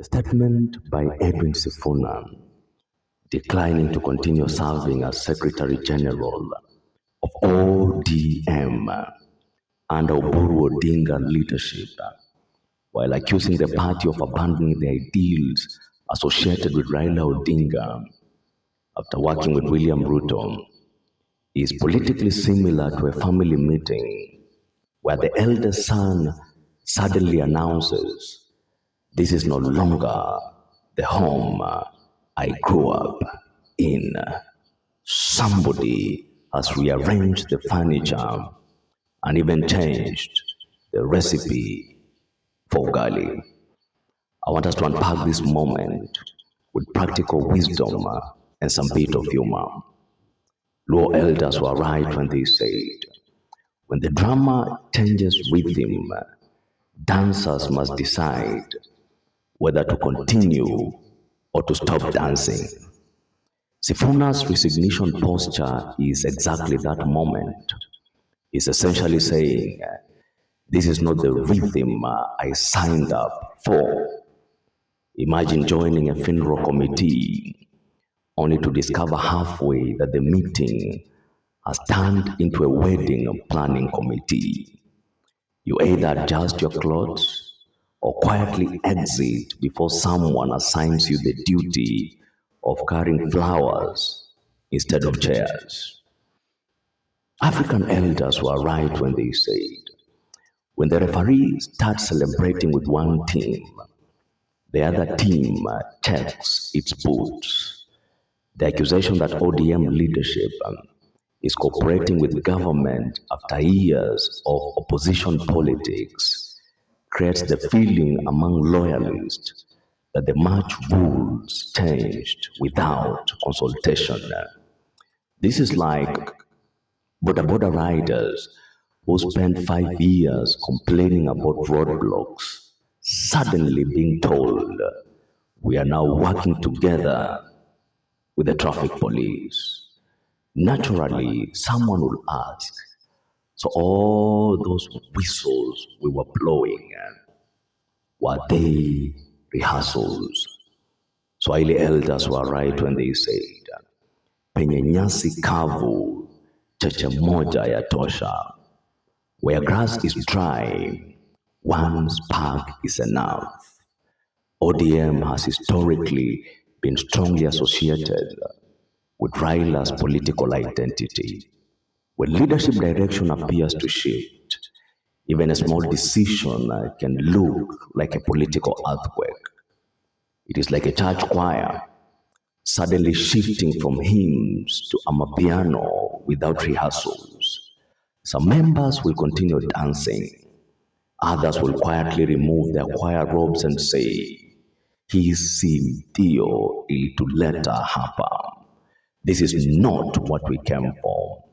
A statement by Edwin Sifuna declining to continue serving as Secretary General of ODM under Oburu Odinga leadership, while accusing the party of abandoning the ideals associated with Raila Odinga after working with William Ruto, is politically similar to a family meeting where the elder son suddenly announces, "This is no longer the home I grew up in. Somebody has rearranged the furniture and even changed the recipe for ugali." I want us to unpack this moment with practical wisdom and some bit of humor. Luo elders were right when they said, when the drama changes rhythm, dancers must decide whether to continue or to stop dancing. Sifuna's resignation posture is exactly that moment. He's essentially saying, this is not the rhythm I signed up for. Imagine joining a funeral committee only to discover halfway that the meeting has turned into a wedding planning committee. You either adjust your clothes or quietly exit before someone assigns you the duty of carrying flowers instead of chairs. African elders were right when they said, when the referee starts celebrating with one team, the other team checks its boots. The accusation that ODM leadership is cooperating with government after years of opposition politics creates the feeling among loyalists that the match rules changed without consultation. This is like border riders who spent 5 years complaining about roadblocks suddenly being told, "We are now working together with the traffic police." Naturally, someone will ask, so all those whistles we were blowing, were they rehearsals? Swahili elders were right when they said, penye nyasi kavu, cheche moja yatosha. Where grass is dry, one spark is enough. ODM has historically been strongly associated with Raila's political identity. When leadership direction appears to shift, even a small decision can look like a political earthquake. It is like a church choir suddenly shifting from hymns to amapiano without rehearsals. Some members will continue dancing. Others will quietly remove their choir robes and say, "Hisi ndio ilituleta hapa." This is not what we came for.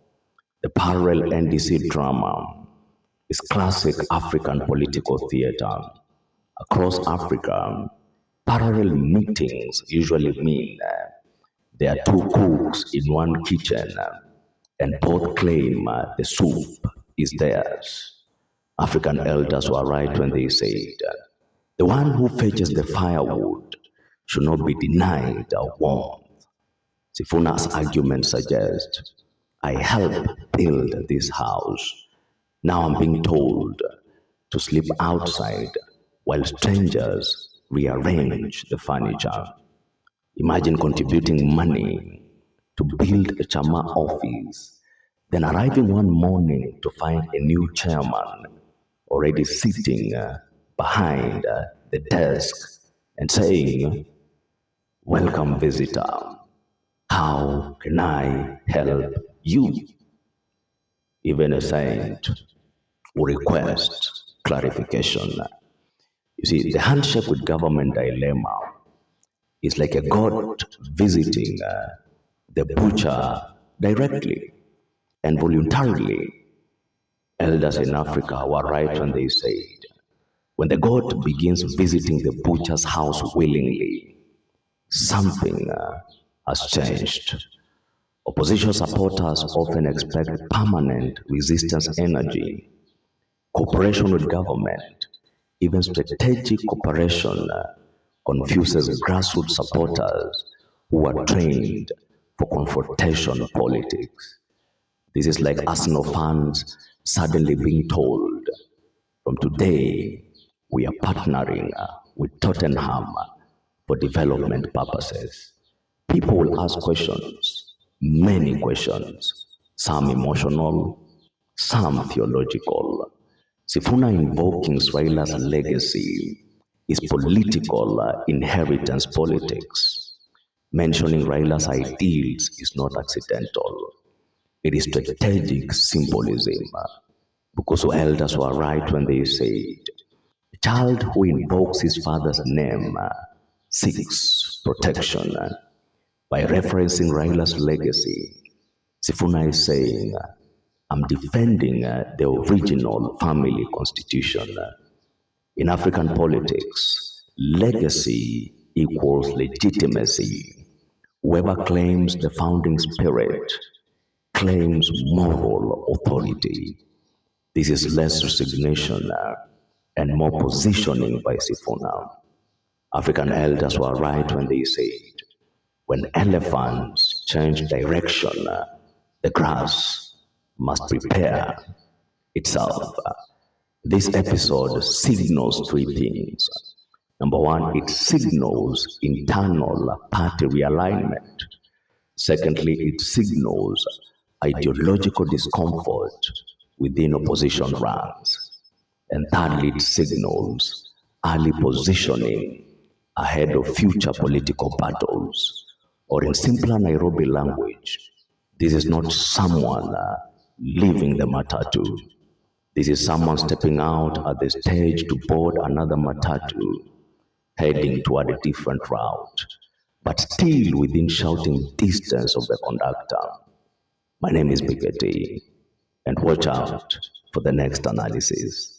The parallel NDC drama is classic African political theater. Across Africa, parallel meetings usually mean there are two cooks in one kitchen and both claim the soup is theirs. African elders were right when they said, the one who fetches the firewood should not be denied warmth. Sifuna's argument suggests, I helped build this house. Now I'm being told to sleep outside while strangers rearrange the furniture. Imagine contributing money to build a Chama office, then arriving one morning to find a new chairman already sitting behind the desk and saying, "Welcome, visitor. How can I help you?" Even a saint will request clarification. You see, the handshake with government dilemma is like a god visiting the butcher directly and voluntarily. Elders in Africa were right when they said, when the god begins visiting the butcher's house willingly, something has changed. Opposition supporters often expect permanent resistance energy, cooperation with government, even strategic cooperation confuses grassroots supporters who are trained for confrontation politics. This is like Arsenal fans suddenly being told, from today, we are partnering with Tottenham for development purposes. People will ask questions, many questions, some emotional, some theological. Sifuna invoking Raila's legacy is political inheritance politics. Mentioning Raila's ideals is not accidental. It is strategic symbolism. Because elders were right when they said, a child who invokes his father's name seeks protection. By referencing Raila's legacy, Sifuna is saying, I'm defending the original family constitution. In African politics, legacy equals legitimacy. Whoever claims the founding spirit claims moral authority. This is less resignation and more positioning by Sifuna. African elders were right when they said, when elephants change direction, the grass must prepare itself. This episode signals three things. Number one, it signals internal party realignment. Secondly, it signals ideological discomfort within opposition ranks. And thirdly, it signals early positioning ahead of future political battles. Or in simpler Nairobi language, this is not someone leaving the matatu. This is someone stepping out at the stage to board another matatu, heading toward a different route, but still within shouting distance of the conductor. My name is Bigati, and watch out for the next analysis.